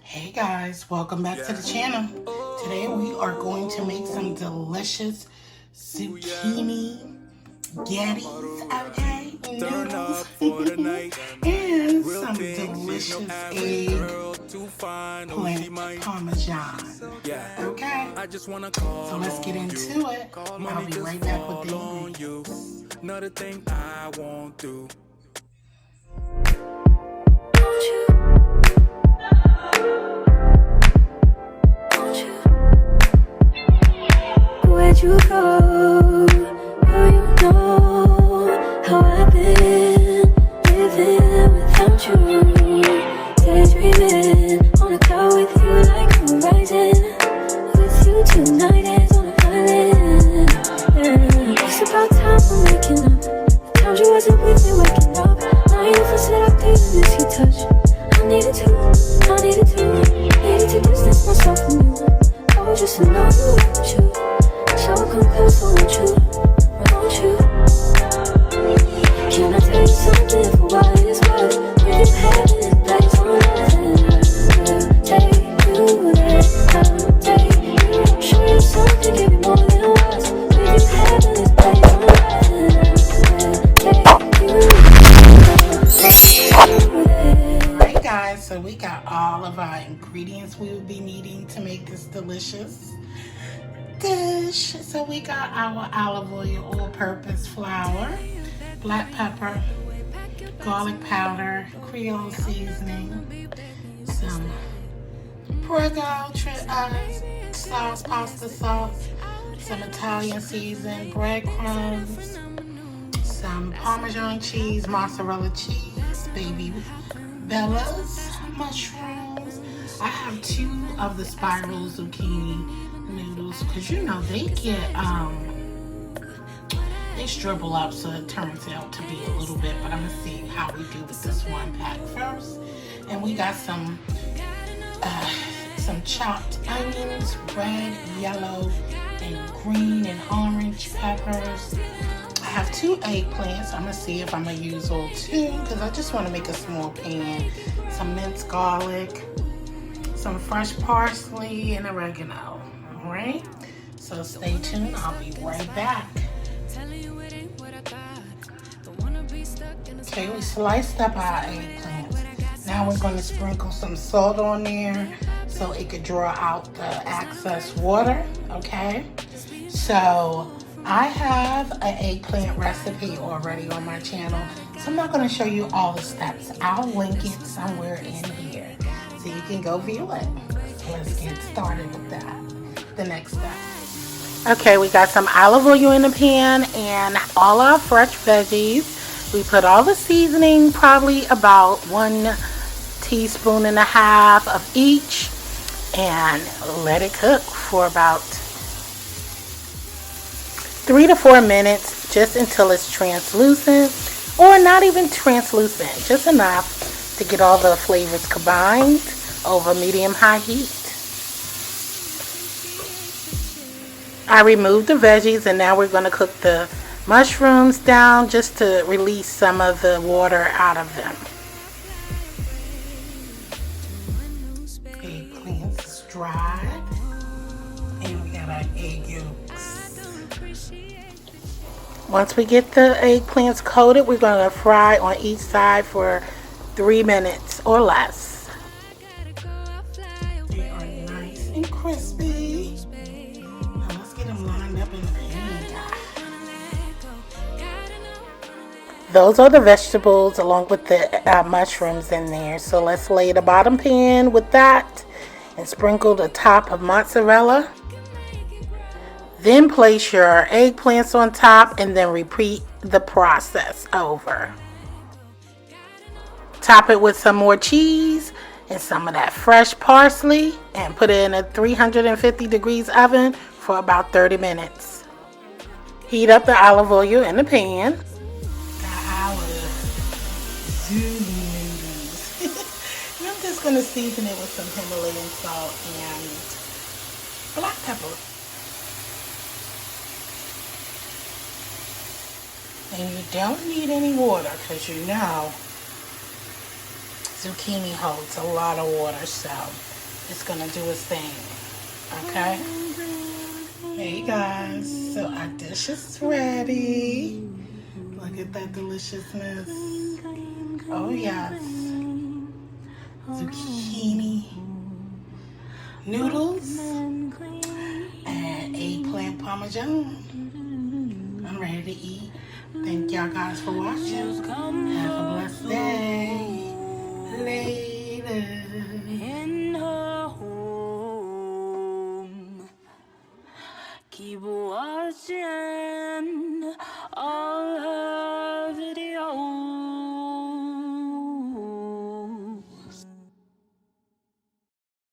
Hey guys, welcome back to the channel. Today we are going to make some delicious zucchini gettys, okay, noodles, and some delicious eggplant parmesan, okay? So let's get into it. I'll be right back with the ingredients. Another thing I won't do. Where'd you go? Oh, you know how I've been living without you. Daydreaming on a cloud with you like horizon. With you tonight is on an island. It's about time I'm waking up. The times you wasn't with me waking up. Now you feel seductive in this heat touch. I needed to distance myself from you. I was just to know you want you. So come close, I want you, Can I tell you something for what it's worth? When you have this place on earth, take you there, I'll take you. Show you something, give you more than words. When you have this place on earth, take you there. Hey guys, so we got all of our ingredients we will be needing to make this delicious dish. So we got our olive oil, all-purpose flour, black pepper, garlic powder, Creole seasoning, some Prego sauce, pasta sauce, some Italian seasoning, breadcrumbs, some Parmesan cheese, mozzarella cheese, baby bellas, mushrooms. I have 2 of the spiral zucchini noodles because you know they get they shrivel up, so it turns out to be a little bit, but I'm gonna see how we do with this one pack first. And we got some chopped onions, red, yellow, and green and orange peppers. I have 2 eggplants. I'm gonna see if I'm gonna use all 2 because I just want to make a small pan. Some minced garlic, some fresh parsley, and oregano. All right, so stay tuned. I'll be right back. Okay, we sliced up our eggplants. Now we're going to sprinkle some salt on there so it could draw out the excess water. Okay, so I have an eggplant recipe already on my channel, so I'm not going to show you all the steps. I'll link it somewhere in here so you can go view it. Let's get started with that. The next step. Okay, we got some olive oil in the pan and all our fresh veggies. We put all the seasoning, probably about 1.5 teaspoons of each, and let it cook for about 3 to 4 minutes, just until it's translucent, or not even translucent, just enough to get all the flavors combined over medium-high heat. I removed the veggies, and now we're going to cook the mushrooms down just to release some of the water out of them. Eggplants is dried, and we got our egg yolks. Once we get the eggplants coated, we're going to fry on each side for 3 minutes or less. They are nice and crispy. Now let's get them lined up in the pan. Those are the vegetables along with the mushrooms in there. So let's lay the bottom pan with that and sprinkle the top of mozzarella. Then place your eggplants on top and then repeat the process over. Top it with some more cheese and some of that fresh parsley and put it in a 350 degrees oven for about 30 minutes. Heat up the olive oil in the pan. Got our zuni noodles. And I'm just going to season it with some Himalayan salt and black pepper. And you don't need any water because you know zucchini holds a lot of water, so it's gonna do its thing. Okay? Hey guys, so our dish is ready. Look at that deliciousness. Oh yes. Zucchini noodles and eggplant parmesan. I'm ready to eat. Thank y'all guys for watching. Have a blessed day. Later. In her home, keep watching all her